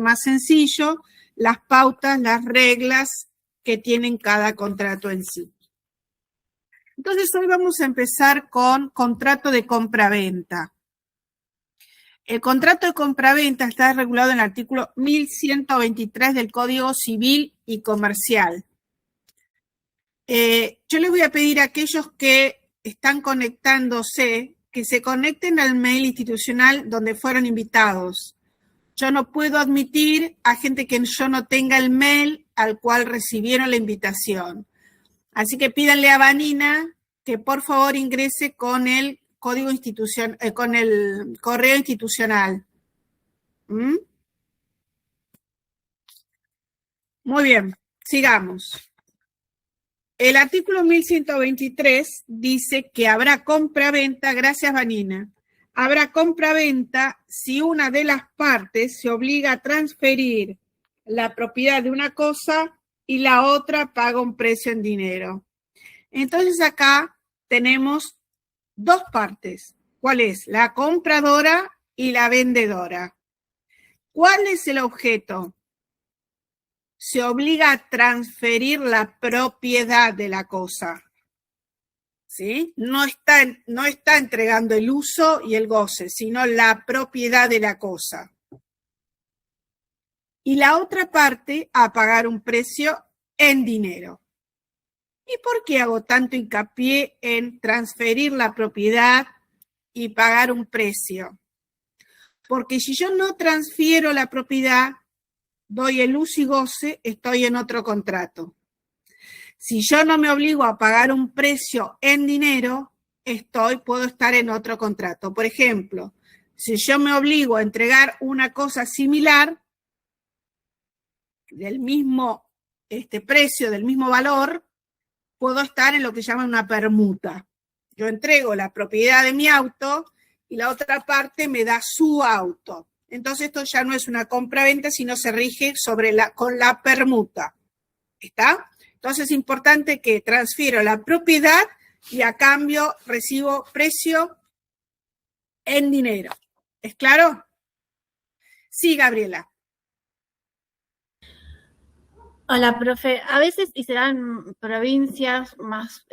mucho más sencillo las pautas, las reglas que tienen cada contrato en sí. Entonces hoy vamos a empezar con contrato de compra-venta. El contrato de compra-venta está regulado en el artículo 1123 del Código Civil y Comercial. Yo les voy a pedir a aquellos que están conectándose que se conecten al mail institucional donde fueron invitados. Yo no puedo admitir a gente que yo no tenga el mail al cual recibieron la invitación. Así que pídanle a Vanina que por favor ingrese con el código con el correo institucional. ¿Mm? Muy bien, sigamos. El artículo 1123 dice que habrá compra-venta, gracias Vanina, habrá compra-venta si una de las partes se obliga a transferir la propiedad de una cosa y la otra paga un precio en dinero. Entonces acá tenemos dos partes. ¿Cuál es? La compradora y la vendedora. ¿Cuál es el objeto? Se obliga a transferir la propiedad de la cosa. ¿Sí? No está entregando el uso y el goce, sino la propiedad de la cosa. Y la otra parte a pagar un precio en dinero. ¿Y por qué hago tanto hincapié en transferir la propiedad y pagar un precio? Porque si yo no transfiero la propiedad, doy el uso y goce, estoy en otro contrato. Si yo no me obligo a pagar un precio en dinero, puedo estar en otro contrato. Por ejemplo, si yo me obligo a entregar una cosa similar, del mismo precio, del mismo valor, puedo estar en lo que llaman una permuta. Yo entrego la propiedad de mi auto y la otra parte me da su auto. Entonces esto ya no es una compra-venta, sino se rige con la permuta. ¿Está? Entonces es importante que transfiero la propiedad y a cambio recibo precio en dinero. ¿Es claro? Sí, Gabriela. Hola, profe. A veces, y serán provincias más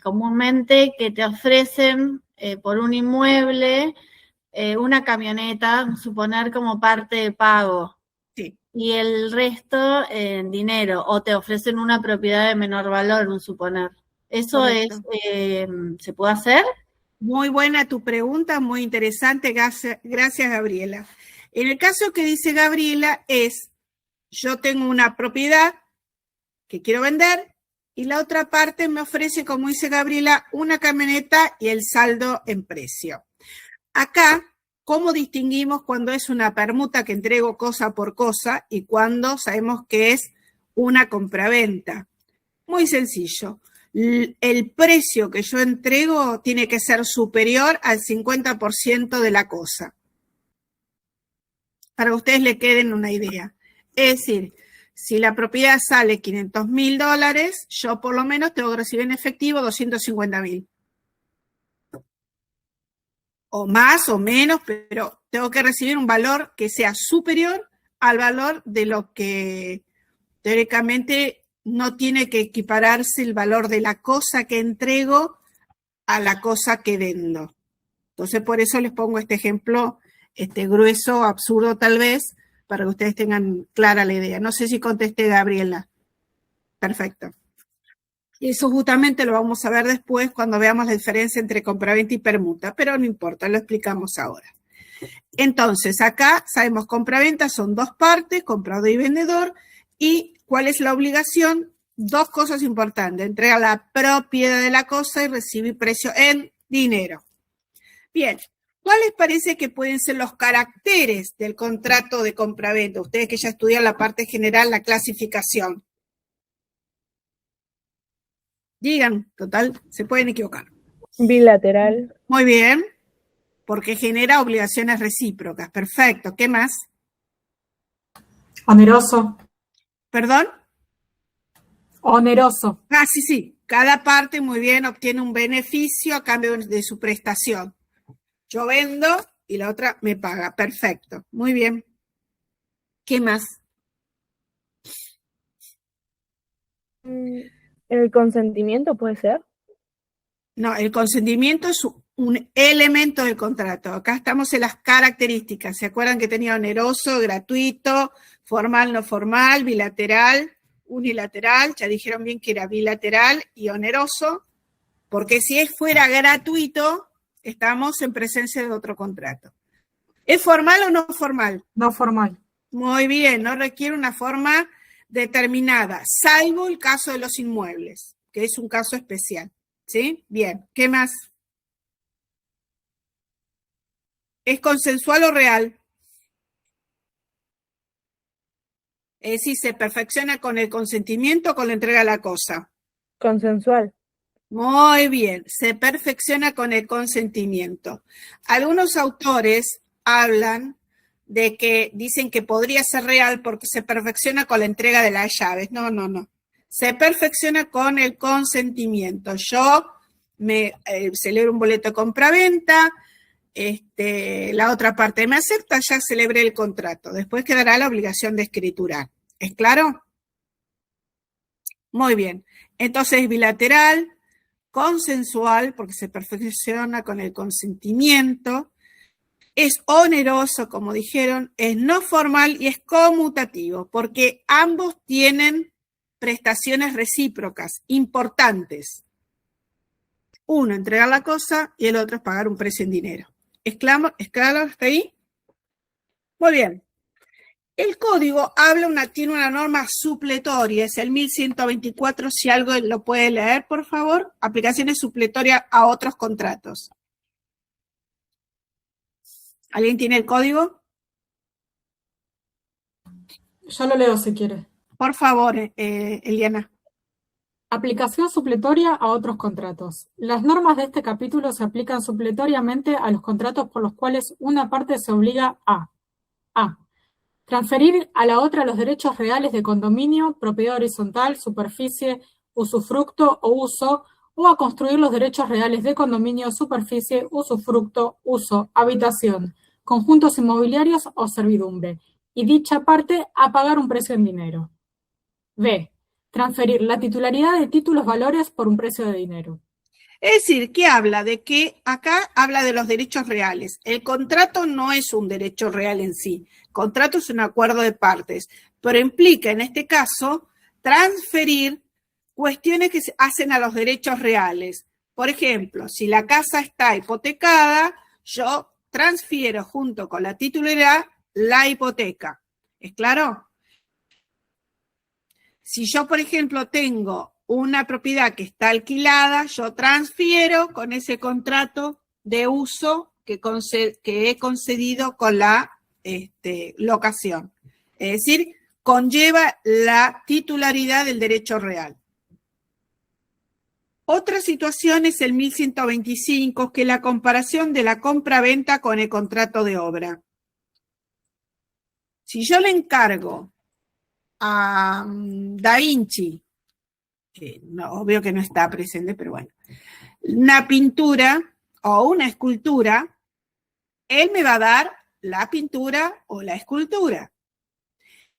comúnmente, que te ofrecen por un inmueble una camioneta, suponer como parte de pago. Sí. Y el resto en dinero, o te ofrecen una propiedad de menor valor, un suponer. ¿Eso Correcto. se puede hacer? Muy buena tu pregunta, muy interesante. Gracias, Gabriela. En el caso que dice Gabriela yo tengo una propiedad que quiero vender y la otra parte me ofrece, como dice Gabriela, una camioneta y el saldo en precio. Acá, ¿cómo distinguimos cuando es una permuta que entrego cosa por cosa y cuando sabemos que es una compraventa? Muy sencillo. El precio que yo entrego tiene que ser superior al 50% de la cosa. Para que ustedes le queden una idea. Es decir, si la propiedad sale $500.000, yo por lo menos tengo que recibir en efectivo $250.000. O más o menos, pero tengo que recibir un valor que sea superior al valor de lo que teóricamente no tiene que equipararse el valor de la cosa que entrego a la cosa que vendo. Entonces, por eso les pongo este ejemplo, grueso, absurdo tal vez, para que ustedes tengan clara la idea. No sé si contesté, Gabriela. Perfecto. Y eso justamente lo vamos a ver después cuando veamos la diferencia entre compraventa y permuta, pero no importa, lo explicamos ahora. Entonces, acá sabemos compraventa son dos partes, comprador y vendedor, y ¿cuál es la obligación? Dos cosas importantes, entregar la propiedad de la cosa y recibir precio en dinero. Bien, ¿cuáles parece que pueden ser los caracteres del contrato de compraventa? Ustedes que ya estudian la parte general, la clasificación. Digan, total, se pueden equivocar. Bilateral. Muy bien, porque genera obligaciones recíprocas. Perfecto, ¿qué más? Oneroso. ¿Perdón? Oneroso. Ah, sí. Cada parte, muy bien, obtiene un beneficio a cambio de su prestación. Yo vendo y la otra me paga. Perfecto, muy bien. ¿Qué más? ¿El consentimiento puede ser? No, el consentimiento es un elemento del contrato. Acá estamos en las características. ¿Se acuerdan que tenía oneroso, gratuito, formal, no formal, bilateral, unilateral? Ya dijeron bien que era bilateral y oneroso, porque si fuera gratuito, estamos en presencia de otro contrato. ¿Es formal o no formal? No formal. Muy bien, no requiere una forma determinada, salvo el caso de los inmuebles, que es un caso especial. ¿Sí? Bien, ¿qué más? ¿Es consensual o real? Es decir, ¿se perfecciona con el consentimiento o con la entrega de la cosa? Consensual. Muy bien, se perfecciona con el consentimiento. Algunos autores hablan de que dicen que podría ser real porque se perfecciona con la entrega de las llaves. No, no, no. Se perfecciona con el consentimiento. Yo me celebro un boleto de compra-venta, la otra parte me acepta, ya celebré el contrato. Después quedará la obligación de escriturar. ¿Es claro? Muy bien. Entonces, bilateral, consensual, porque se perfecciona con el consentimiento, es oneroso, como dijeron, es no formal y es conmutativo, porque ambos tienen prestaciones recíprocas importantes. Uno, entregar la cosa y el otro es pagar un precio en dinero. ¿Es claro hasta ahí? Muy bien. El código tiene una norma supletoria, es el 1124, si algo lo puede leer, por favor. Aplicaciones supletorias a otros contratos. ¿Alguien tiene el código? Yo lo leo si quiere. Por favor, Eliana. Aplicación supletoria a otros contratos. Las normas de este capítulo se aplican supletoriamente a los contratos por los cuales una parte se obliga a transferir a la otra los derechos reales de condominio, propiedad horizontal, superficie, usufructo o uso, o a construir los derechos reales de condominio, superficie, usufructo, uso, habitación, conjuntos inmobiliarios o servidumbre, y dicha parte a pagar un precio en dinero. B. Transferir la titularidad de títulos valores por un precio de dinero. Es decir, ¿qué habla? De que acá habla de los derechos reales. El contrato no es un derecho real en sí. El contrato es un acuerdo de partes, pero implica en este caso transferir cuestiones que se hacen a los derechos reales. Por ejemplo, si la casa está hipotecada, yo transfiero junto con la titularidad la hipoteca. ¿Es claro? Si yo, por ejemplo, tengo una propiedad que está alquilada, yo transfiero con ese contrato de uso que he concedido con la locación. Es decir, conlleva la titularidad del derecho real. Otra situación es el 1125, que es la comparación de la compra-venta con el contrato de obra. Si yo le encargo a Da Vinci, obvio que no está presente, pero bueno, una pintura o una escultura, él me va a dar la pintura o la escultura.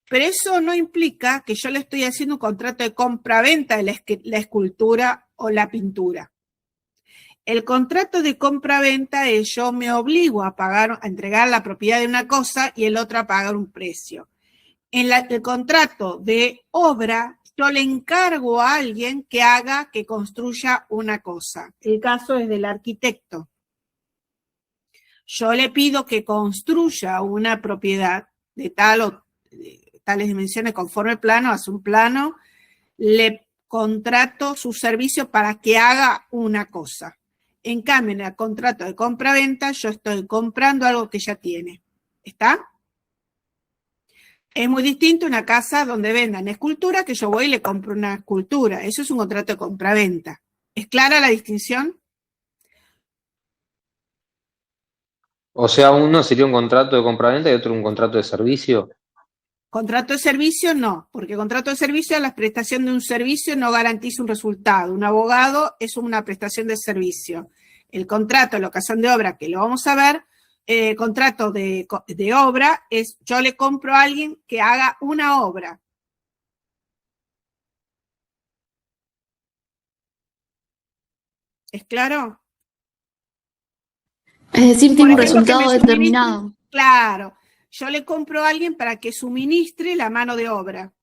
Pero eso no implica que yo le estoy haciendo un contrato de compra-venta de la escultura o la pintura. El contrato de compra-venta es yo me obligo a entregar la propiedad de una cosa y el otro a pagar un precio. En el contrato de obra, yo le encargo a alguien que construya una cosa. El caso es del arquitecto. Yo le pido que construya una propiedad de tales dimensiones conforme el plano, hace un plano, le contrato su servicio para que haga una cosa. En cambio, en el contrato de compra-venta, yo estoy comprando algo que ya tiene. ¿Está? Es muy distinto una casa donde vendan escultura que yo voy y le compro una escultura. Eso es un contrato de compra-venta. ¿Es clara la distinción? O sea, uno sería un contrato de compraventa y otro un contrato de servicio. Contrato de servicio no, porque contrato de servicio, la prestación de un servicio no garantiza un resultado. Un abogado es una prestación de servicio. El contrato de locación de obra, que lo vamos a ver, contrato de obra es yo le compro a alguien que haga una obra. ¿Es claro? Es decir, Por tiene un ejemplo, que resultado me determinado. claro, yo le compro a alguien para que suministre la mano de obra.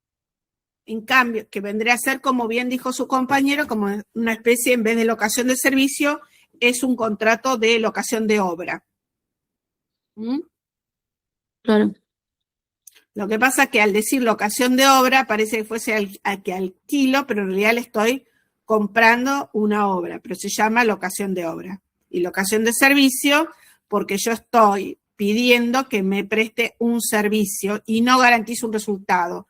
En cambio, que vendría a ser, como bien dijo su compañero, como una especie, en vez de locación de servicio, es un contrato de locación de obra. ¿Mm? Claro. Lo que pasa es que al decir locación de obra parece que fuese al que alquilo, pero en realidad le estoy comprando una obra, pero se llama locación de obra. Y locación de servicio porque yo estoy pidiendo que me preste un servicio y no garantizo un resultado.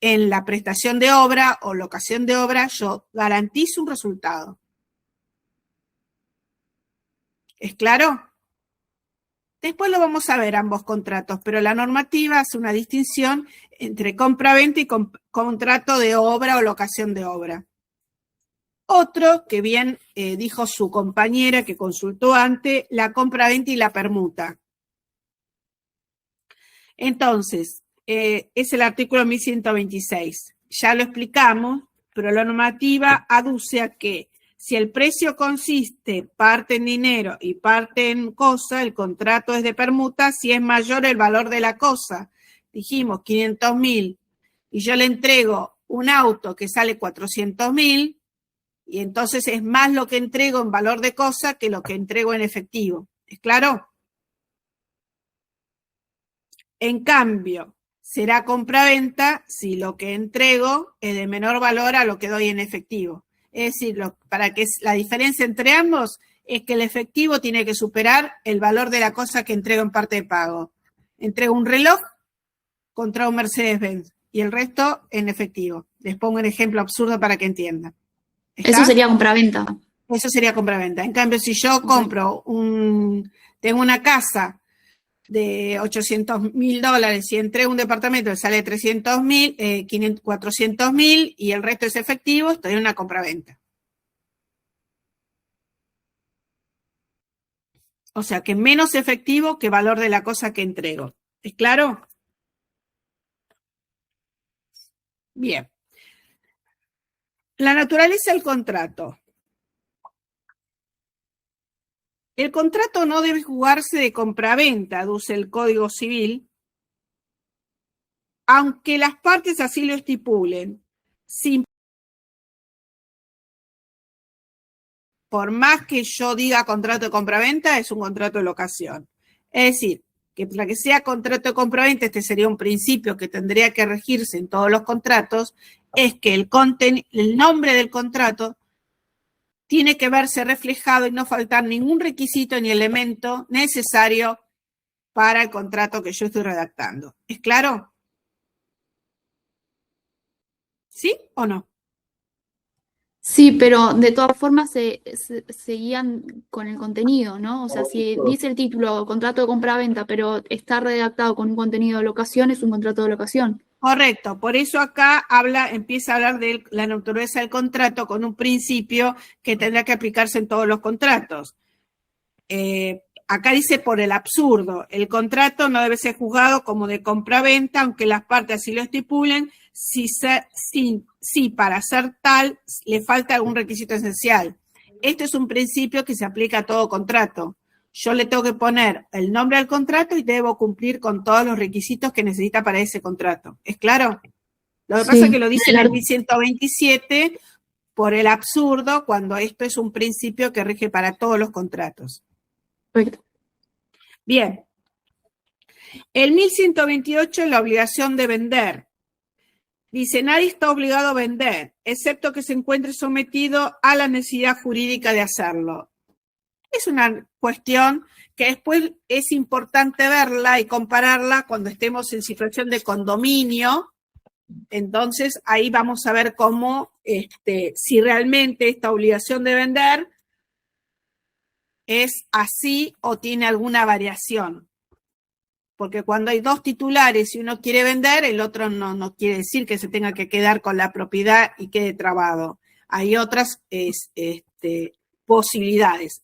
En la prestación de obra o locación de obra yo garantizo un resultado. ¿Es claro? Después lo vamos a ver ambos contratos, pero la normativa hace una distinción entre compra-venta y contrato de obra o locación de obra. Otro, que bien dijo su compañera que consultó antes, la compra-venta y la permuta. Entonces, es el artículo 1126. Ya lo explicamos, pero la normativa aduce a que si el precio consiste parte en dinero y parte en cosa, el contrato es de permuta si es mayor el valor de la cosa. Dijimos 500.000 y yo le entrego un auto que sale 400.000 y entonces es más lo que entrego en valor de cosa que lo que entrego en efectivo. ¿Es claro? En cambio, será compra-venta si lo que entrego es de menor valor a lo que doy en efectivo. Es decir, para que la diferencia entre ambos es que el efectivo tiene que superar el valor de la cosa que entrego en parte de pago. Entrego un reloj contra un Mercedes-Benz y el resto en efectivo. Les pongo un ejemplo absurdo para que entiendan. ¿Está? Eso sería compraventa. Eso sería compra-venta. En cambio, si yo compro tengo una casa de $800.000 y entrego un departamento que sale 300.000, 400.000 y el resto es efectivo, estoy en una compraventa. O sea que menos efectivo que valor de la cosa que entrego. ¿Es claro? Bien. La naturaleza del contrato. El contrato no debe jugarse de compraventa, aduce el Código Civil, aunque las partes así lo estipulen. Por más que yo diga contrato de compraventa, es un contrato de locación. Es decir, que para que sea contrato de compraventa, este sería un principio que tendría que regirse en todos los contratos, es que el nombre del contrato tiene que verse reflejado y no faltar ningún requisito ni elemento necesario para el contrato que yo estoy redactando. ¿Es claro? ¿Sí o no? Sí, pero de todas formas se guían con el contenido, ¿no? O sea, si dice el título contrato de compra-venta, pero está redactado con un contenido de locación, es un contrato de locación. Correcto, por eso acá empieza a hablar de la naturaleza del contrato con un principio que tendrá que aplicarse en todos los contratos. Acá dice por el absurdo, el contrato no debe ser juzgado como de compra-venta, aunque las partes así lo estipulen, si para ser tal le falta algún requisito esencial. Este es un principio que se aplica a todo contrato. Yo le tengo que poner el nombre al contrato y debo cumplir con todos los requisitos que necesita para ese contrato. ¿Es claro? Lo que pasa es que lo dice en el 1127 por el absurdo, cuando esto es un principio que rige para todos los contratos. Perfecto. Bien. El 1128 es la obligación de vender. Dice, nadie está obligado a vender, excepto que se encuentre sometido a la necesidad jurídica de hacerlo. Es una cuestión que después es importante verla y compararla cuando estemos en situación de condominio. Entonces, ahí vamos a ver cómo, si realmente esta obligación de vender es así o tiene alguna variación. Porque cuando hay dos titulares y uno quiere vender, el otro no quiere decir que se tenga que quedar con la propiedad y quede trabado. Hay otras posibilidades.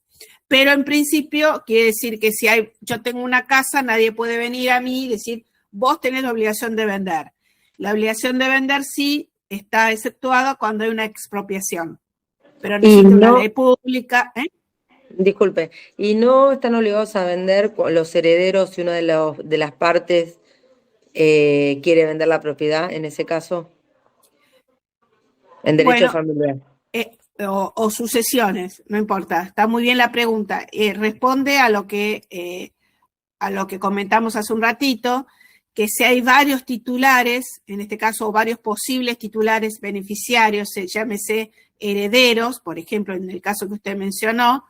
Pero en principio quiere decir que si yo tengo una casa, nadie puede venir a mí y decir, vos tenés la obligación de vender. La obligación de vender sí está exceptuada cuando hay una expropiación. Pero necesita una ley pública. Disculpe, ¿y no están obligados a vender los herederos si una de las partes quiere vender la propiedad en ese caso? En derecho familiar. O sucesiones, no importa. Está muy bien la pregunta. Responde a lo que comentamos hace un ratito, que si hay varios titulares, en este caso varios posibles titulares beneficiarios, llámese herederos, por ejemplo, en el caso que usted mencionó,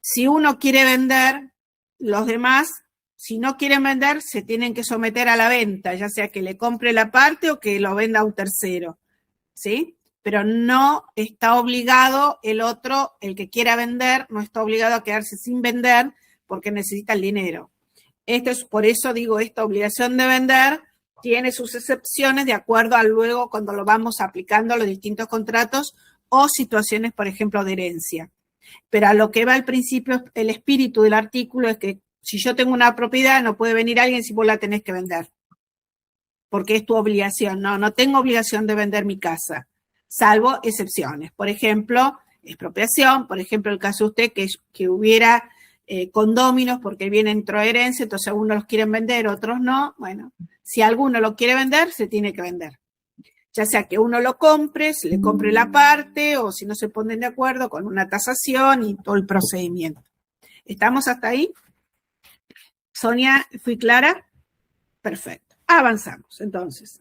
si uno quiere vender, los demás, si no quieren vender, se tienen que someter a la venta, ya sea que le compre la parte o que lo venda a un tercero, ¿sí? Pero no está obligado el otro, el que quiera vender, no está obligado a quedarse sin vender porque necesita el dinero. Por eso digo, esta obligación de vender tiene sus excepciones de acuerdo a luego cuando lo vamos aplicando a los distintos contratos o situaciones, por ejemplo, de herencia. Pero a lo que va al principio, el espíritu del artículo es que si yo tengo una propiedad, no puede venir alguien si vos la tenés que vender. Porque es tu obligación. No tengo obligación de vender mi casa, salvo excepciones. Por ejemplo, expropiación, por ejemplo, el caso de usted que hubiera condóminos porque bien entró herencia, entonces algunos los quieren vender, otros no. Bueno, si alguno lo quiere vender, se tiene que vender. Ya sea que uno lo compre, se le compre la parte, o si no se ponen de acuerdo con una tasación y todo el procedimiento. ¿Estamos hasta ahí? Sonia, ¿fui clara? Perfecto. Avanzamos, entonces.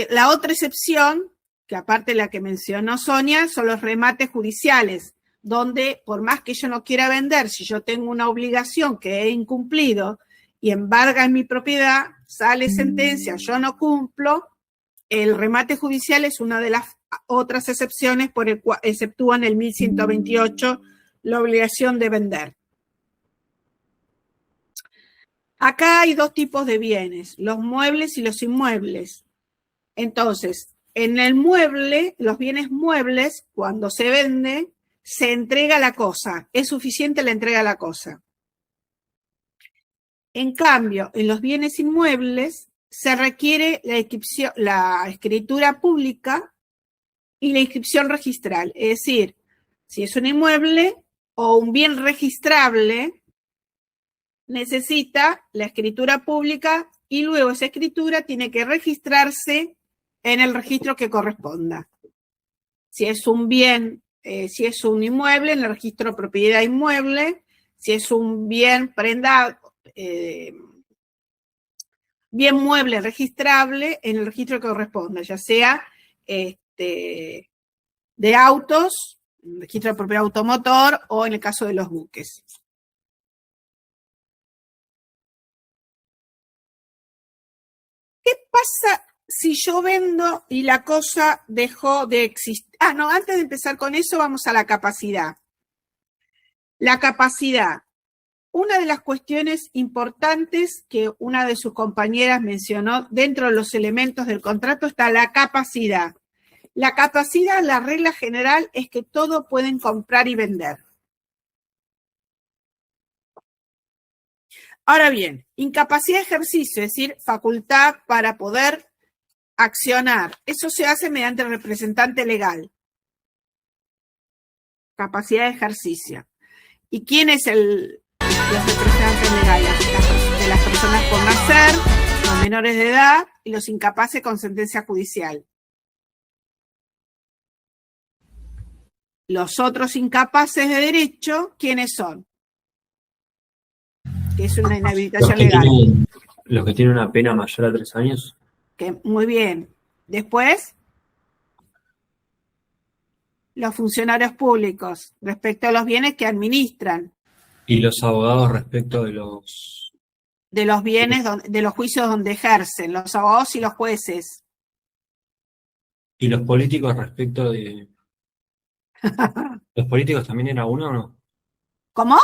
La otra excepción, que aparte de la que mencionó Sonia, son los remates judiciales, donde por más que yo no quiera vender, si yo tengo una obligación que he incumplido y embarga en mi propiedad, sale sentencia, yo no cumplo, el remate judicial es una de las otras excepciones por el cual exceptúan el 1128 la obligación de vender. Acá hay dos tipos de bienes, los muebles y los inmuebles. Entonces, en el mueble, los bienes muebles, cuando se vende, se entrega la cosa. Es suficiente la entrega de la cosa. En cambio, en los bienes inmuebles se requiere la escritura pública y la inscripción registral. Es decir, si es un inmueble o un bien registrable, necesita la escritura pública y luego esa escritura tiene que registrarse en el registro que corresponda. Si es un bien, si es un inmueble, en el registro de propiedad inmueble, si es un bien prenda, bien mueble registrable, en el registro que corresponda, ya sea de autos, en el registro de propiedad automotor o en el caso de los buques. ¿Qué pasa si yo vendo y la cosa dejó de existir? Antes de empezar con eso, vamos a la capacidad. La capacidad. Una de las cuestiones importantes que una de sus compañeras mencionó dentro de los elementos del contrato está la capacidad. La capacidad, la regla general es que todo pueden comprar y vender. Ahora bien, incapacidad de ejercicio, es decir, facultad para poder accionar. Eso se hace mediante el representante legal. Capacidad de ejercicio. ¿Y quién es los representantes legales? De las personas por nacer, los menores de edad y los incapaces con sentencia judicial. Los otros incapaces de derecho, ¿quiénes son? Que es una inhabilitación legal. Los que tienen una pena mayor a 3 años. Muy bien. Después, los funcionarios públicos respecto a los bienes que administran. Y los abogados respecto de los bienes, de los juicios donde ejercen, los abogados y los jueces. Y los políticos respecto de... ¿Los políticos también era uno o no? ¿Cómo?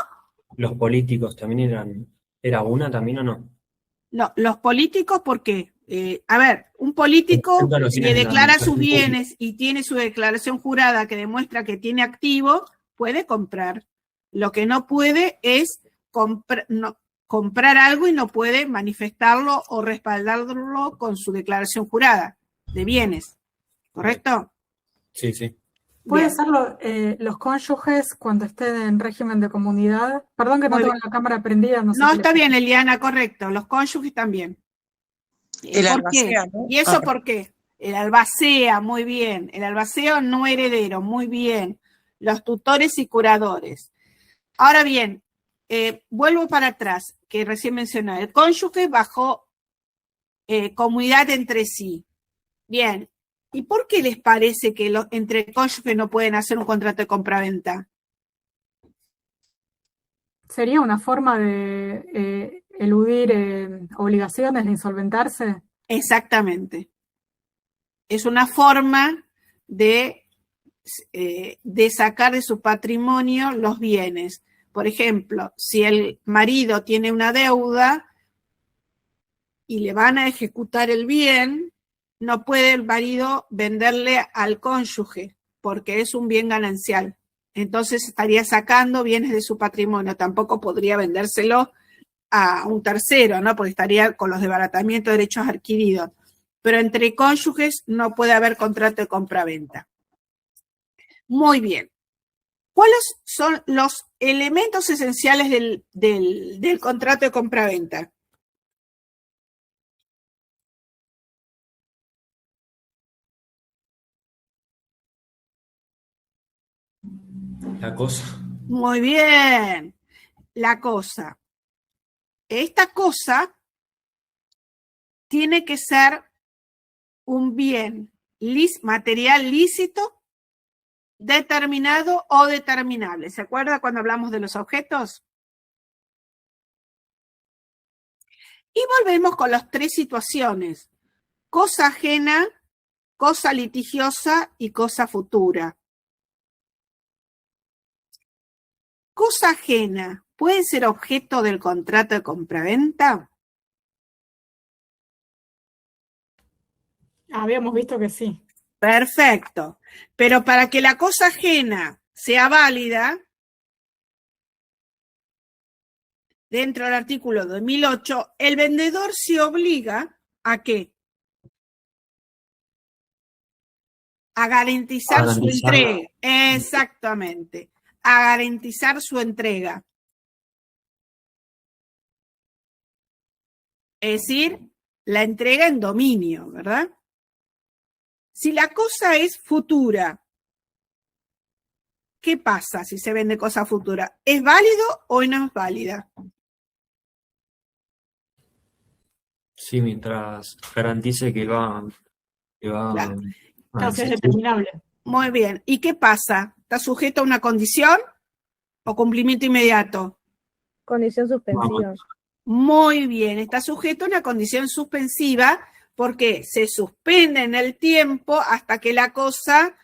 ¿Los políticos también ¿era una también o no? No, los políticos, ¿por qué? A ver, un político Representa los que fines de la declara sus administración pública. bienes y tiene su declaración jurada que demuestra que tiene activo, puede comprar. Lo que no puede es comprar algo y no puede manifestarlo o respaldarlo con su declaración jurada de bienes. ¿Correcto? Sí, sí. ¿Puede Bien. ser los cónyuges cuando estén en régimen de comunidad? Perdón que no Muy tengo bien. la cámara prendida, no sé No, qué le está pasa. bien, Eliana, correcto. Los cónyuges también. El ¿Por qué? albacea, ¿no? ¿Y eso por qué? El albacea, muy bien. El albacea no heredero, muy bien. Los tutores y curadores. Ahora bien, vuelvo para atrás, que recién mencioné. El cónyuge bajo comunidad entre sí. Bien. ¿Y por qué les parece que entre cónyuges no pueden hacer un contrato de compraventa? ¿Sería una forma de eludir obligaciones, de insolventarse? Exactamente. Es una forma de sacar de su patrimonio los bienes. Por ejemplo, si el marido tiene una deuda y le van a ejecutar el bien, no puede el marido venderle al cónyuge porque es un bien ganancial. Entonces estaría sacando bienes de su patrimonio. Tampoco podría vendérselo a un tercero, ¿no? Porque estaría con los desbaratamientos de derechos adquiridos. Pero entre cónyuges no puede haber contrato de compraventa. Muy bien. ¿Cuáles son los elementos esenciales del contrato de compraventa? La cosa. Muy bien. La cosa. Esta cosa tiene que ser un bien material lícito, determinado o determinable. ¿Se acuerda cuando hablamos de los objetos? Y volvemos con las tres situaciones. Cosa ajena, cosa litigiosa y cosa futura. Cosa ajena, ¿puede ser objeto del contrato de compraventa? Habíamos visto que sí. Perfecto. Pero para que la cosa ajena sea válida, dentro del artículo 2008, el vendedor se obliga ¿a qué? A garantizar su entrega. Exactamente. A garantizar su entrega. Es decir, la entrega en dominio, ¿verdad? Si la cosa es futura, ¿qué pasa si se vende cosa futura? ¿Es válido o no es válida? Sí, mientras garantice que va Claro. a Casi es existir. determinable. Muy bien. ¿Y qué pasa? ¿Está sujeto a una condición o cumplimiento inmediato? Condición suspensiva. Muy bien. Está sujeto a una condición suspensiva porque se suspende en el tiempo hasta que la cosa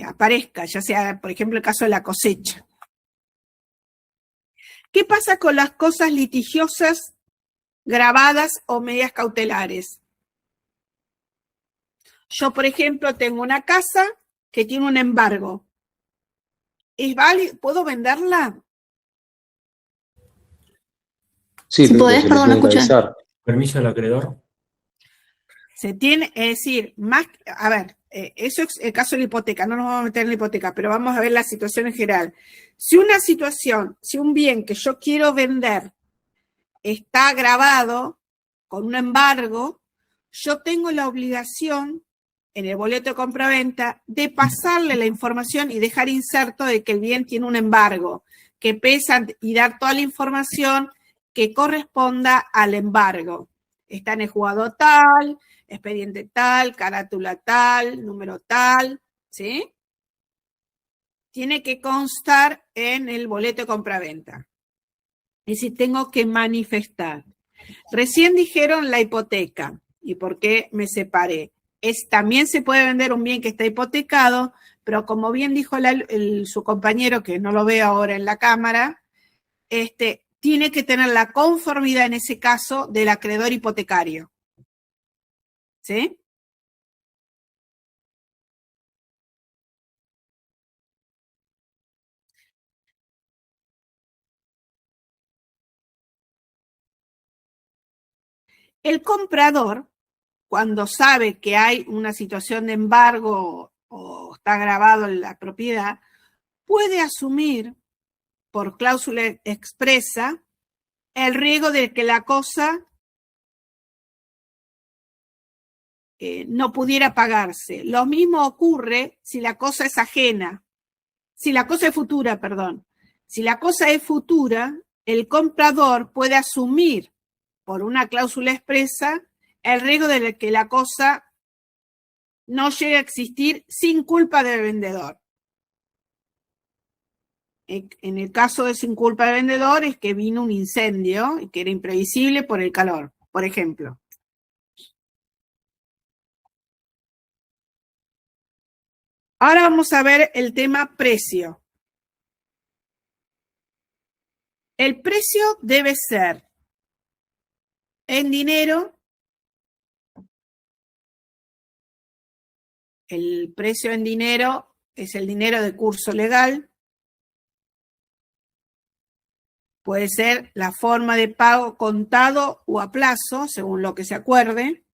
aparezca, ya sea, por ejemplo, el caso de la cosecha. ¿Qué pasa con las cosas litigiosas grabadas o medias cautelares? Yo, por ejemplo, tengo una casa que tiene un embargo. ¿Es válido? ¿Puedo venderla? Sí, Si pero podés, se le perdón, no tiene que escuché. avisar. Permiso del acreedor. Se tiene, es decir, más, a ver, eso es el caso de la hipoteca, no nos vamos a meter en la hipoteca, pero vamos a ver la situación en general. Si un bien que yo quiero vender está grabado con un embargo, yo tengo la obligación en el boleto de compraventa de pasarle la información y dejar inserto de que el bien tiene un embargo, que pesa y dar toda la información que corresponda al embargo. Está en el juzgado tal, expediente tal, carátula tal, número tal, ¿sí? Tiene que constar en el boleto de compraventa. Es decir, tengo que manifestar. Recién dijeron la hipoteca. ¿Y por qué me separé? También se puede vender un bien que está hipotecado, pero como bien dijo su compañero, que no lo veo ahora en la cámara, tiene que tener la conformidad en ese caso del acreedor hipotecario. ¿Sí? El comprador, cuando sabe que hay una situación de embargo o está grabado en la propiedad, puede asumir por cláusula expresa el riesgo de que la cosa no pudiera pagarse. Lo mismo ocurre si la cosa es ajena, si la cosa es futura, perdón. Si la cosa es futura, el comprador puede asumir por una cláusula expresa el riesgo de que la cosa no llegue a existir sin culpa del vendedor. En el caso de sin culpa del vendedor es que vino un incendio y que era imprevisible por el calor, por ejemplo. Ahora vamos a ver el tema precio. El precio debe ser en dinero. El precio en dinero es el dinero de curso legal. Puede ser la forma de pago contado o a plazo, según lo que se acuerde.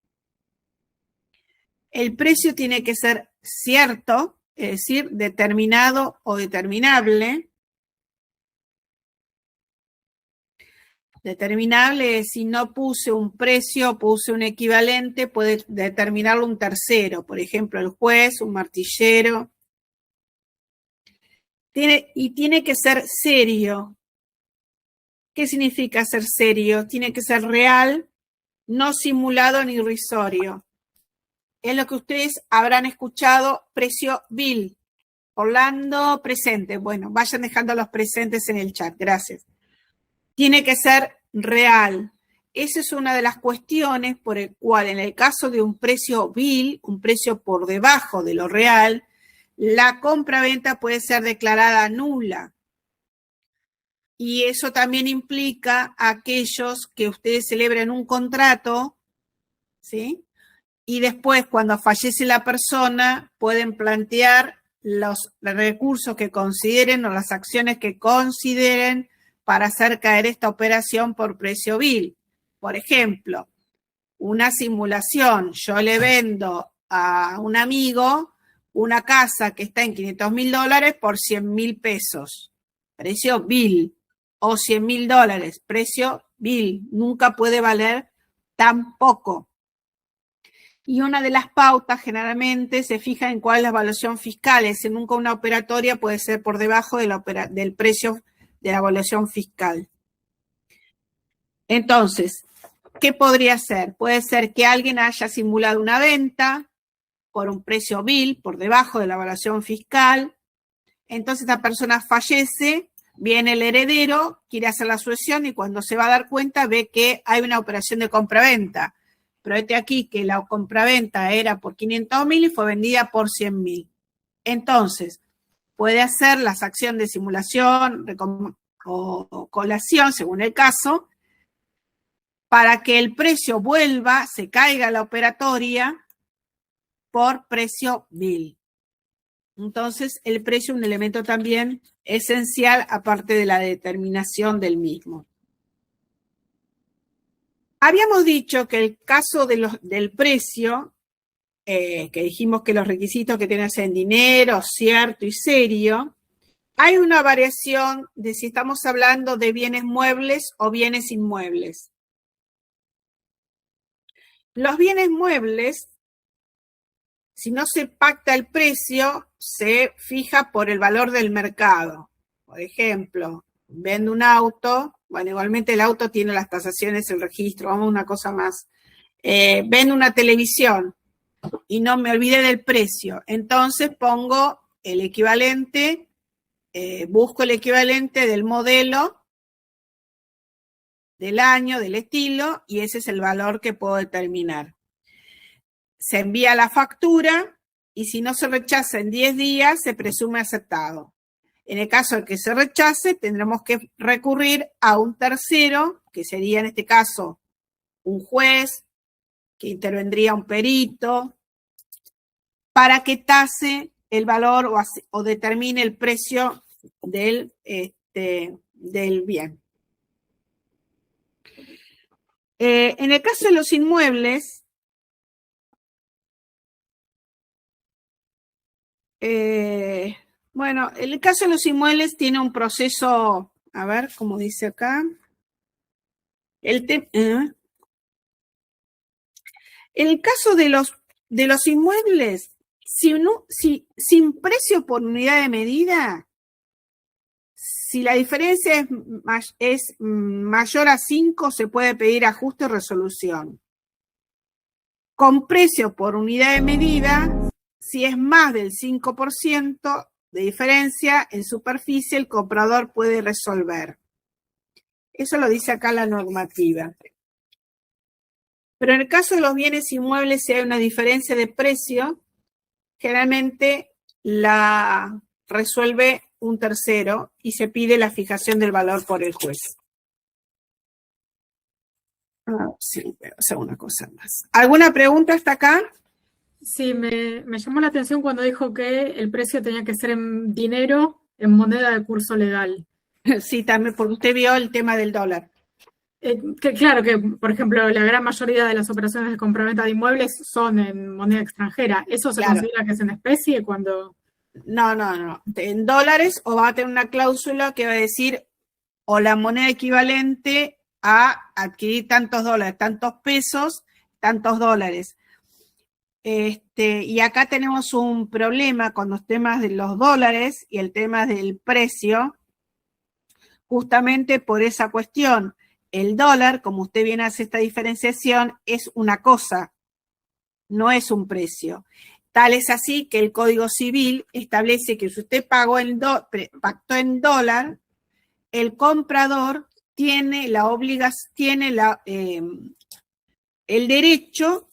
El precio tiene que ser cierto, es decir, determinado o determinable. Determinable es si no puse un precio, puse un equivalente, puede determinarlo un tercero, por ejemplo, el juez, un martillero. Tiene que ser serio. ¿Qué significa ser serio? Tiene que ser real, no simulado ni irrisorio. Es lo que ustedes habrán escuchado, precio bill. Orlando, presente. Bueno, vayan dejando los presentes en el chat. Gracias. Tiene que ser real. Esa es una de las cuestiones por el cual en el caso de un precio bill, un precio por debajo de lo real, la compra-venta puede ser declarada nula. Y eso también implica a aquellos que ustedes celebren un contrato, ¿sí? Y después, cuando fallece la persona, pueden plantear los recursos que consideren o las acciones que consideren para hacer caer esta operación por precio bill. Por ejemplo, una simulación. Yo le vendo a un amigo una casa que está en $500.000 por $100.000. Precio bill. O $100.000. Precio bill. Nunca puede valer tan poco. Y una de las pautas generalmente se fija en cuál es la evaluación fiscal. Es decir, nunca una operatoria puede ser por debajo del precio de la evaluación fiscal. Entonces, ¿qué podría ser? Puede ser que alguien haya simulado una venta por un precio bill, por debajo de la evaluación fiscal. Entonces, esta persona fallece, viene el heredero, quiere hacer la sucesión y cuando se va a dar cuenta ve que hay una operación de compra-venta. Pero este aquí que la compraventa era por 500.000 y fue vendida por 100.000. Entonces, puede hacer las acciones de simulación o colación, según el caso, para que el precio vuelva, se caiga la operatoria por precio bill. Entonces, el precio es un elemento también esencial, aparte de la determinación del mismo. Habíamos dicho que el caso del precio, que dijimos que los requisitos que tienen que ser en dinero, cierto y serio, hay una variación de si estamos hablando de bienes muebles o bienes inmuebles. Los bienes muebles, si no se pacta el precio, se fija por el valor del mercado. Por ejemplo, vendo un auto. Bueno, igualmente el auto tiene las tasaciones, el registro, vamos a una cosa más. Vendo una televisión y no me olvidé del precio. Entonces pongo el equivalente, busco el equivalente del modelo, del año, del estilo, y ese es el valor que puedo determinar. Se envía la factura y si no se rechaza en 10 días, se presume aceptado. En el caso de que se rechace, tendremos que recurrir a un tercero, que sería en este caso un juez, que intervendría un perito, para que tase el valor o determine el precio del bien. En el caso de los inmuebles, bueno, el caso de los inmuebles tiene un proceso, a ver, como dice acá. El caso de los inmuebles, sin precio por unidad de medida, si la diferencia es mayor a 5, se puede pedir ajuste o resolución. Con precio por unidad de medida, si es más del 5% de diferencia en superficie, el comprador puede resolver. Eso lo dice acá la normativa. Pero en el caso de los bienes inmuebles, si hay una diferencia de precio, generalmente la resuelve un tercero y se pide la fijación del valor por el juez. Sí, voy a hacer una cosa más. ¿Alguna pregunta hasta acá? Sí, me llamó la atención cuando dijo que el precio tenía que ser en dinero, en moneda de curso legal. Sí, también, porque usted vio el tema del dólar. Claro que, por ejemplo, la gran mayoría de las operaciones de compraventa de inmuebles son en moneda extranjera. ¿Eso se considera que es en especie cuando...? No. En dólares, o va a tener una cláusula que va a decir o la moneda equivalente a adquirir tantos dólares, tantos pesos, tantos dólares. Y acá tenemos un problema con los temas de los dólares y el tema del precio, justamente por esa cuestión. El dólar, como usted bien hace esta diferenciación, es una cosa, no es un precio. Tal es así que el Código Civil establece que si usted pactó en dólar, el comprador tiene el derecho,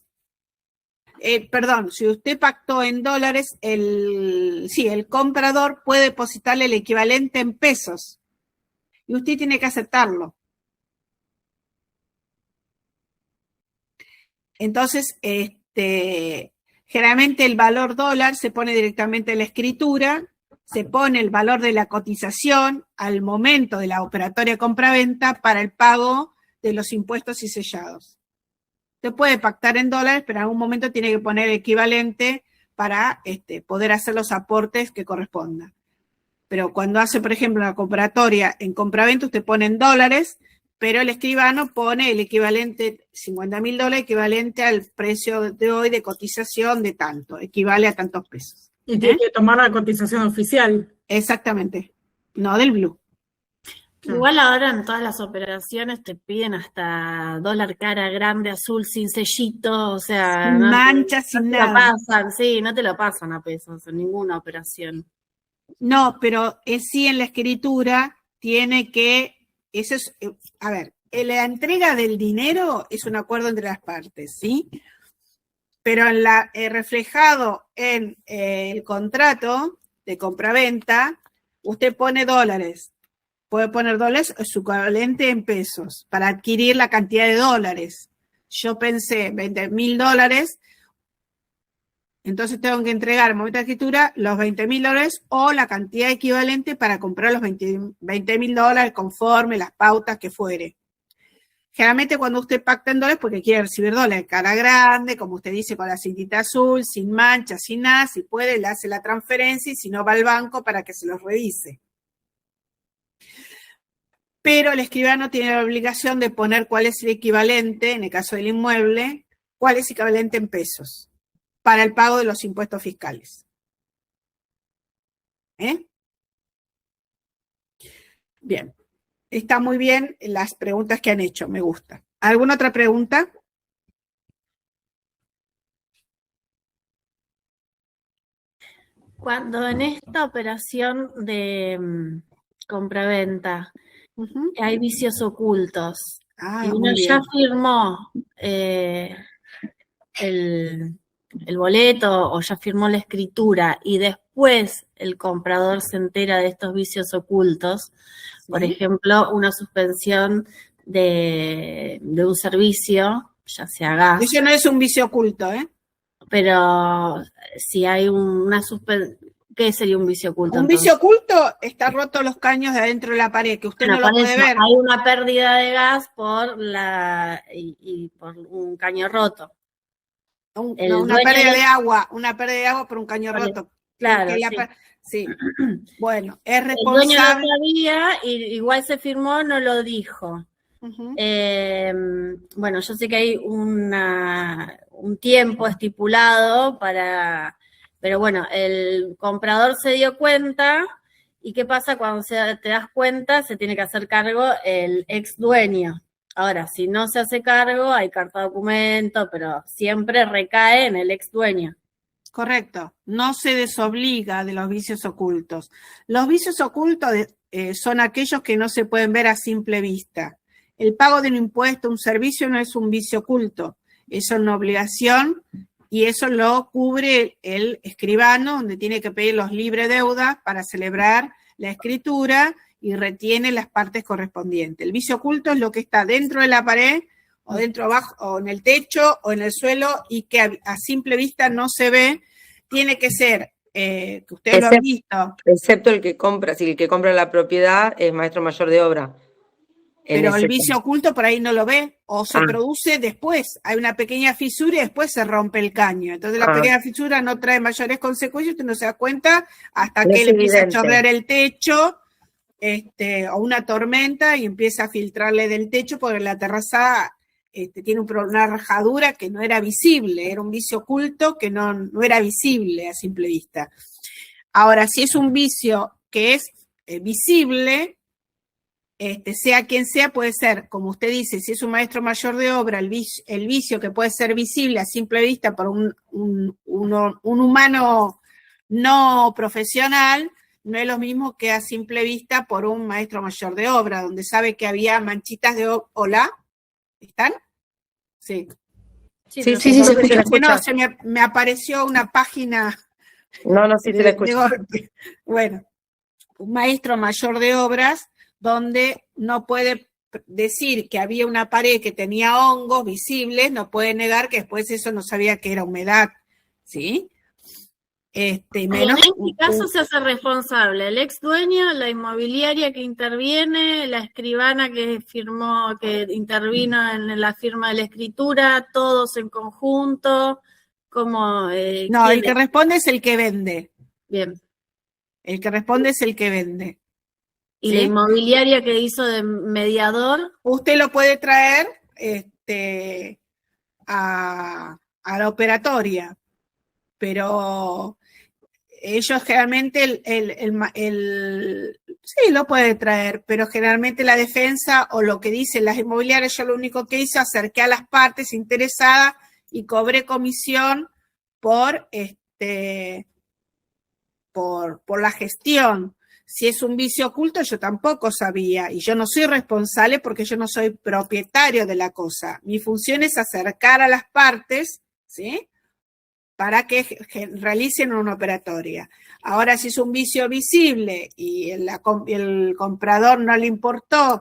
si usted pactó en dólares, el comprador puede depositarle el equivalente en pesos y usted tiene que aceptarlo. Entonces, generalmente el valor dólar se pone directamente en la escritura, se pone el valor de la cotización al momento de la operatoria compraventa para el pago de los impuestos y sellados. Usted puede pactar en dólares, pero en algún momento tiene que poner el equivalente para poder hacer los aportes que correspondan. Pero cuando hace, por ejemplo, una operatoria en compraventa, usted pone en dólares, pero el escribano pone el equivalente, $50.000, equivalente al precio de hoy de cotización de tanto, equivale a tantos pesos. Y tiene que tomar la cotización oficial. Exactamente, no del blue. Igual ahora en todas las operaciones te piden hasta dólar cara grande, azul, sin sellito, o sea... Sin manchas, sin nada. No te lo pasan a pesos en ninguna operación. No, pero sí en la escritura tiene que... Eso es, a ver, la entrega del dinero es un acuerdo entre las partes, ¿sí? Pero reflejado en el contrato de compraventa, usted pone dólares. Puede poner dólares o su equivalente en pesos para adquirir la cantidad de dólares. Yo pensé $20.000, entonces tengo que entregar en momento de escritura los $20.000 o la cantidad equivalente para comprar los $20.000 conforme las pautas que fuere. Generalmente cuando usted pacta en dólares porque quiere recibir dólares cara grande, como usted dice, con la cintita azul, sin manchas, sin nada, si puede le hace la transferencia y si no va al banco para que se los revise. Pero el escribano tiene la obligación de poner cuál es el equivalente, en el caso del inmueble, cuál es el equivalente en pesos para el pago de los impuestos fiscales. Bien. Está muy bien las preguntas que han hecho, me gusta. ¿Alguna otra pregunta? Cuando en esta operación de compraventa hay vicios ocultos y uno ya firmó el boleto o ya firmó la escritura y después el comprador se entera de estos vicios ocultos, por ejemplo, una suspensión de un servicio, ya sea gas, Eso no es un vicio oculto, ¿eh? pero si hay una suspensión, ¿qué sería un vicio oculto? Un vicio oculto está roto los caños de adentro de la pared, que usted no lo puede ver. Hay una pérdida de gas por por un caño roto. Una pérdida de agua por un caño roto. Claro, sí. Bueno, es el dueño responsable. no sabía, igual se firmó, no lo dijo. Ujú. Bueno, yo sé que hay un tiempo estipulado pero bueno, el comprador se dio cuenta, ¿y qué pasa cuando te das cuenta? Se tiene que hacer cargo el ex dueño. Ahora, si no se hace cargo, hay carta documento, pero siempre recae en el ex dueño. Correcto, no se desobliga de los vicios ocultos. Los vicios ocultos son aquellos que no se pueden ver a simple vista. El pago de un impuesto, un servicio, no es un vicio oculto, eso es una obligación y eso lo cubre el escribano, donde tiene que pedir los libre deudas para celebrar la escritura y retiene las partes correspondientes. El vicio oculto es lo que está dentro de la pared o dentro abajo, o en el techo, o en el suelo, y que a simple vista no se ve. Tiene que ser, que ustedes lo han visto. Excepto el que compra, si el que compra la propiedad es maestro mayor de obra. Pero el vicio oculto por ahí no lo ve, o se produce después. Hay una pequeña fisura y después se rompe el caño. Entonces la pequeña fisura no trae mayores consecuencias, usted no se da cuenta hasta que le empieza a chorrear el techo, o una tormenta y empieza a filtrarle del techo porque la terraza tiene una rajadura que no era visible, era un vicio oculto que no era visible a simple vista. Ahora, si es un vicio que es visible, sea quien sea, puede ser, como usted dice, si es un maestro mayor de obra, el vicio que puede ser visible a simple vista por un humano no profesional, no es lo mismo que a simple vista por un maestro mayor de obra, donde sabe que había manchitas de ¿Hola? ¿Están? Sí. Sí, se escucha. No, me apareció una página. No, sí se la escucha. Bueno, un maestro mayor de obras donde no puede decir que había una pared que tenía hongos visibles, no puede negar que después eso no sabía que era humedad, ¿sí? Menos, en este caso se hace responsable el ex dueño, la inmobiliaria que interviene, la escribana que firmó, que intervino en la firma de la escritura, todos en conjunto, como... no, el que responde es el que vende. Bien. El que responde es el que vende. ¿Y ¿sí? La inmobiliaria que hizo de mediador? Usted lo puede traer a la operatoria, pero... ellos generalmente, sí, lo puede traer, pero generalmente la defensa o lo que dicen las inmobiliarias, yo lo único que hice, acerqué a las partes interesadas y cobré comisión por la gestión. Si es un vicio oculto, yo tampoco sabía, y yo no soy responsable porque yo no soy propietario de la cosa. Mi función es acercar a las partes, ¿sí?, para que realicen una operatoria. Ahora, si es un vicio visible y el comprador no le importó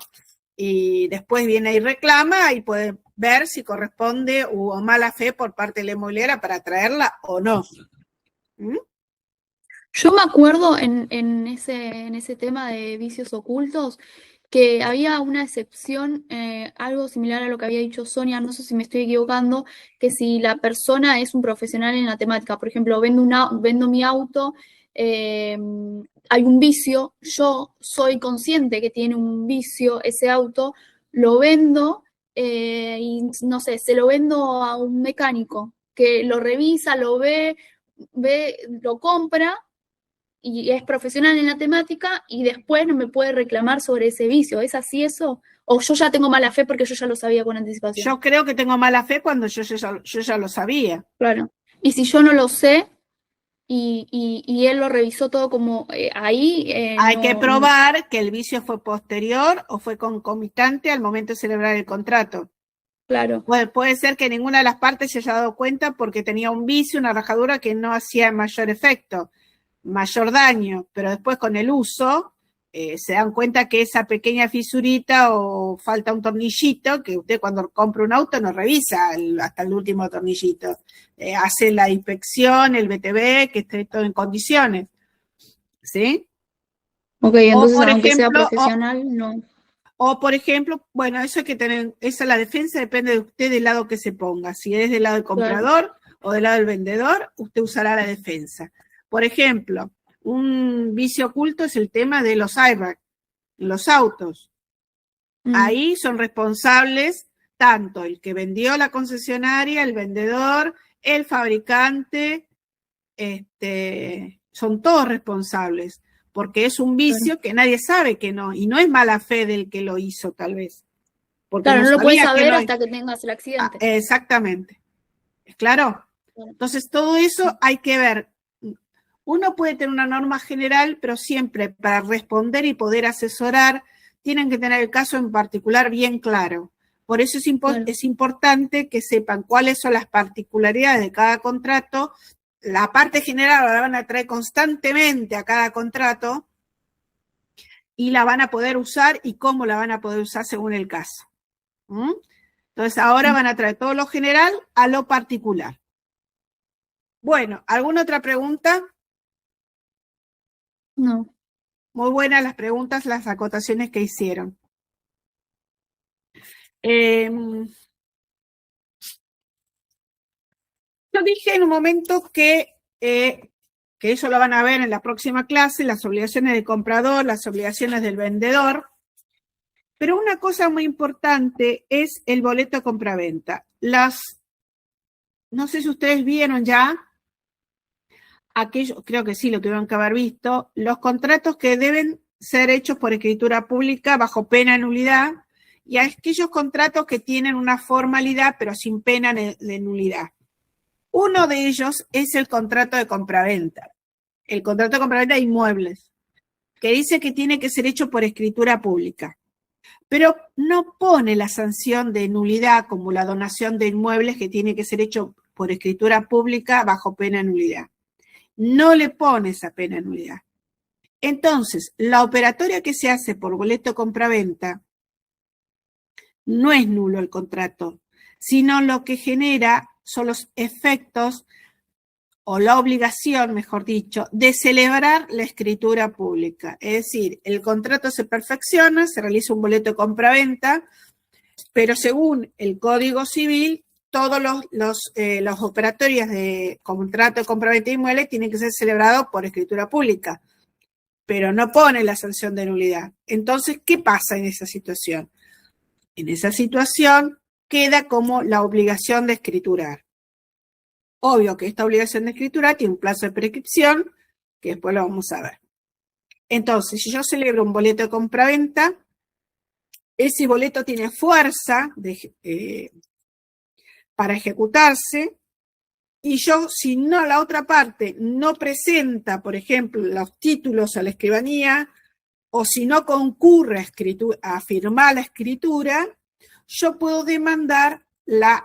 y después viene y reclama, y puede ver si corresponde hubo mala fe por parte de la inmobiliaria para traerla o no. ¿Mm? Yo me acuerdo en ese tema de vicios ocultos que había una excepción, algo similar a lo que había dicho Sonia, no sé si me estoy equivocando, que si la persona es un profesional en la temática, por ejemplo, vendo mi auto, hay un vicio, yo soy consciente que tiene un vicio ese auto, lo vendo y no sé, se lo vendo a un mecánico que lo revisa, lo ve, lo compra, y es profesional en la temática y después no me puede reclamar sobre ese vicio. ¿Es así eso? ¿O yo ya tengo mala fe porque yo ya lo sabía con anticipación? Yo creo que tengo mala fe cuando yo ya lo sabía. Claro. Y si yo no lo sé y él lo revisó todo como ahí... hay que probar que el vicio fue posterior o fue concomitante al momento de celebrar el contrato. Claro, Puede ser que ninguna de las partes se haya dado cuenta porque tenía un vicio, una rajadura que no hacía mayor efecto, mayor daño, pero después con el uso se dan cuenta que esa pequeña fisurita o falta un tornillito, que usted cuando compra un auto no revisa hasta el último tornillito, hace la inspección, el BTV, que esté todo en condiciones, ¿sí? ok, O entonces por aunque sea ejemplo, profesional, no. o por ejemplo, bueno, eso hay que tener, esa la defensa depende de usted del lado que se ponga. Si es del lado del Claro, comprador o del lado del vendedor, usted usará la defensa. Por ejemplo, un vicio oculto es el tema de los airbags en los autos. Ahí son responsables tanto el que vendió la concesionaria, el vendedor, el fabricante, son todos responsables, porque es un claro. vicio que nadie sabe que no, y no es mala fe del que lo hizo tal vez, porque Claro, no no lo puedes sabía que saber no. hasta que tengas el accidente. Exactamente, ¿es claro? Claro. Entonces todo eso hay que ver. Uno puede tener una norma general, pero siempre para responder y poder asesorar, tienen que tener el caso en particular bien claro. Por eso Claro. es importante que sepan cuáles son las particularidades de cada contrato. La parte general la van a traer constantemente a cada contrato y la van a poder usar y cómo la van a poder usar según el caso. Entonces ahora van a traer todo lo general a lo particular. Bueno, ¿alguna otra pregunta? No. Muy buenas las preguntas, las acotaciones que hicieron. Yo dije en un momento que eso lo van a ver en la próxima clase, las obligaciones del comprador, las obligaciones del vendedor, pero una cosa muy importante es el boleto de compraventa. No sé si ustedes vieron ya, creo que sí lo tuvieron que haber visto, los contratos que deben ser hechos por escritura pública bajo pena de nulidad y aquellos contratos que tienen una formalidad pero sin pena de nulidad. Uno de ellos es el contrato de compraventa, el contrato de compraventa de inmuebles, que dice que tiene que ser hecho por escritura pública, pero no pone la sanción de nulidad como la donación de inmuebles que tiene que ser hecho por escritura pública bajo pena de nulidad. No le pone esa pena de nulidad. Entonces, la operatoria que se hace por boleto de compraventa no es nulo el contrato, sino lo que genera son los efectos o la obligación, mejor dicho, de celebrar la escritura pública. Es decir, el contrato se perfecciona, se realiza un boleto de compraventa, pero según el Código Civil, todos los operatorios de contrato de compraventa de inmuebles tienen que ser celebrados por escritura pública, pero no pone la sanción de nulidad. Entonces, ¿qué pasa en esa situación? En esa situación queda como la obligación de escriturar. Obvio que esta obligación de escritura tiene un plazo de prescripción, que después lo vamos a ver. Entonces, si yo celebro un boleto de compraventa, ese boleto tiene fuerza para ejecutarse, y yo, si no, la otra parte no presenta, por ejemplo, los títulos a la escribanía, o si no concurre a firmar la escritura, yo puedo demandar la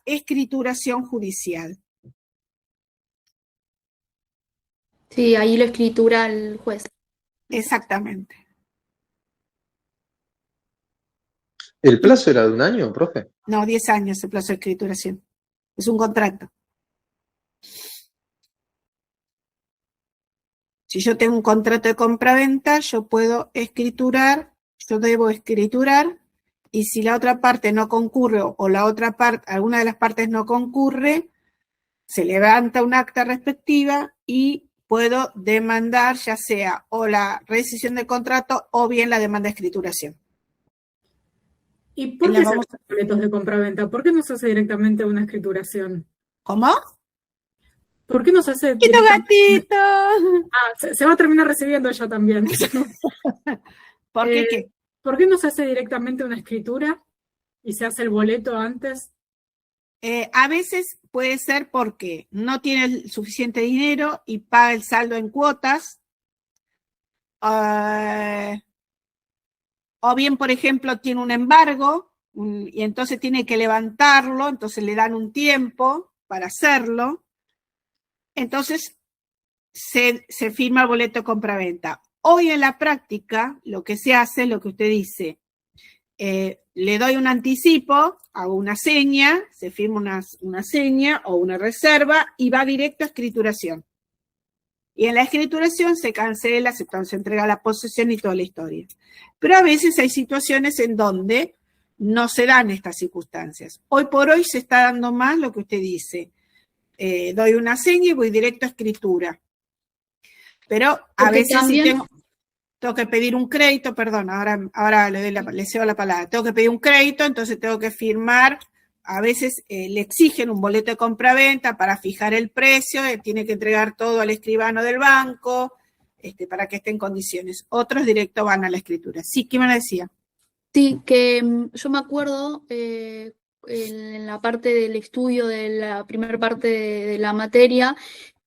escrituración judicial. Sí, ahí lo escritura el juez. Exactamente. ¿El plazo era de un año, profe? No, 10 años el plazo de escrituración. Es un contrato. Si yo tengo un contrato de compraventa, yo puedo escriturar, yo debo escriturar, y si la otra parte no concurre o la otra parte, alguna de las partes no concurre, se levanta un acta respectiva y puedo demandar ya sea o la rescisión del contrato o bien la demanda de escrituración. ¿Y por qué se hacen boletos de compraventa? ¿Por qué no se hace directamente una escrituración? ¿Cómo? ¿Por qué no se hace ¡Gatito, gatito! Se va a terminar recibiendo yo también. ¿Por qué qué? ¿Por qué no se hace directamente una escritura y se hace el boleto antes? A veces puede ser porque no tiene el suficiente dinero y paga el saldo en cuotas. O bien, por ejemplo, tiene un embargo y entonces tiene que levantarlo, entonces le dan un tiempo para hacerlo, entonces se firma el boleto de compraventa. Hoy en la práctica lo que se hace es lo que usted dice, le doy un anticipo, hago una seña, se firma una seña o una reserva y va directo a escrituración. Y en la escrituración se cancela, se entrega la posesión y toda la historia. Pero a veces hay situaciones en donde no se dan estas circunstancias. Hoy por hoy se está dando más lo que usted dice. Doy una seña y voy directo a escritura. Pero a Porque veces también- sí tengo que pedir un crédito, perdón, ahora le cedo la palabra. Tengo que pedir un crédito, entonces tengo que firmar. A veces le exigen un boleto de compraventa para fijar el precio, tiene que entregar todo al escribano del banco para que esté en condiciones. Otros directo van a la escritura. Sí, ¿qué me decía? Sí, que yo me acuerdo en la parte del estudio de la primera parte de la materia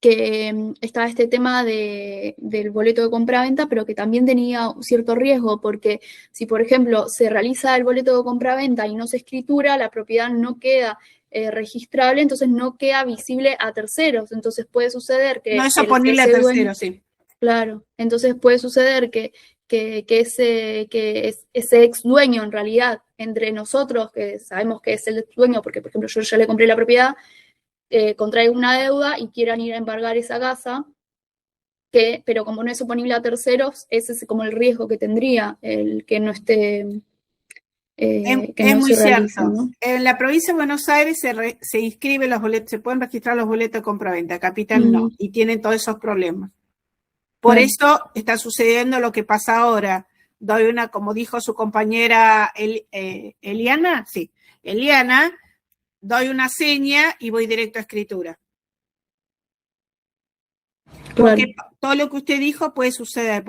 que estaba este tema del boleto de compraventa, pero que también tenía un cierto riesgo, porque si, por ejemplo, se realiza el boleto de compraventa y no se escritura, la propiedad no queda registrable, entonces no queda visible a terceros. Entonces puede suceder que No es el oponible a ese dueño- terceros, sí. Claro, entonces puede suceder que ese ex dueño, en realidad, entre nosotros, que sabemos que es el ex dueño, porque por ejemplo yo ya le compré la propiedad, contraiga una deuda y quieran ir a embargar esa casa, pero como no es oponible a terceros, ese es como el riesgo que tendría el que no esté, que Es no muy se realice, cierto. ¿no? En la provincia de Buenos Aires se inscriben los boletos, se pueden registrar los boletos de compraventa, capital no, y tienen todos esos problemas. Por Claro. eso está sucediendo lo que pasa ahora. Doy una, como dijo su compañera Eliana, sí, Eliana, doy una seña y voy directo a escritura. Porque todo lo que usted dijo puede suceder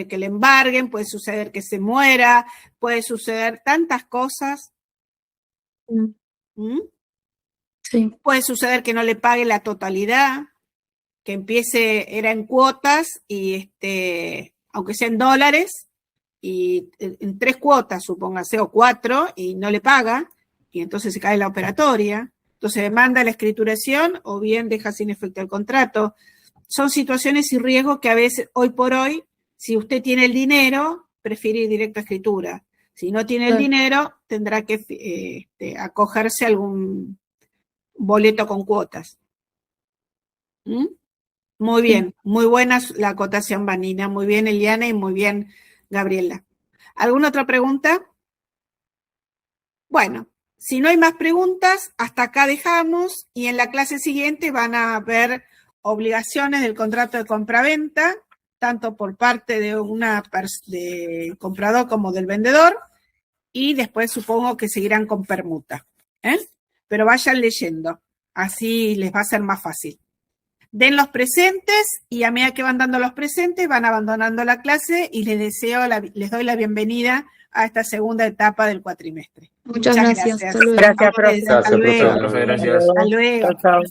que le embarguen, puede suceder que se muera, puede suceder tantas cosas. ¿Mm? Sí. Puede suceder que no le pague la totalidad, que era en cuotas y aunque sea en dólares, y en 3 cuotas, supóngase, o 4, y no le paga, y entonces se cae la operatoria, entonces demanda la escrituración o bien deja sin efecto el contrato. Son situaciones y riesgos que a veces, hoy por hoy, si usted tiene el dinero, prefiere ir directo a escritura. Si no tiene el dinero, tendrá que acogerse a algún boleto con cuotas. ¿Mm? Muy bien, muy buena la acotación, Vanina, muy bien, Eliana, y muy bien, Gabriela. ¿Alguna otra pregunta? Bueno, si no hay más preguntas, hasta acá dejamos, y en la clase siguiente van a ver obligaciones del contrato de compraventa, tanto por parte de comprador como del vendedor, y después supongo que seguirán con permuta. Pero vayan leyendo, así les va a ser más fácil. Den los presentes y a medida que van dando los presentes van abandonando la clase y les doy la bienvenida a esta segunda etapa del cuatrimestre. Muchas gracias. Hasta luego. Gracias, profe. Hasta luego. Gracias, profe, gracias. Hasta luego. Chao, chao.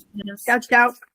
Chao, chao.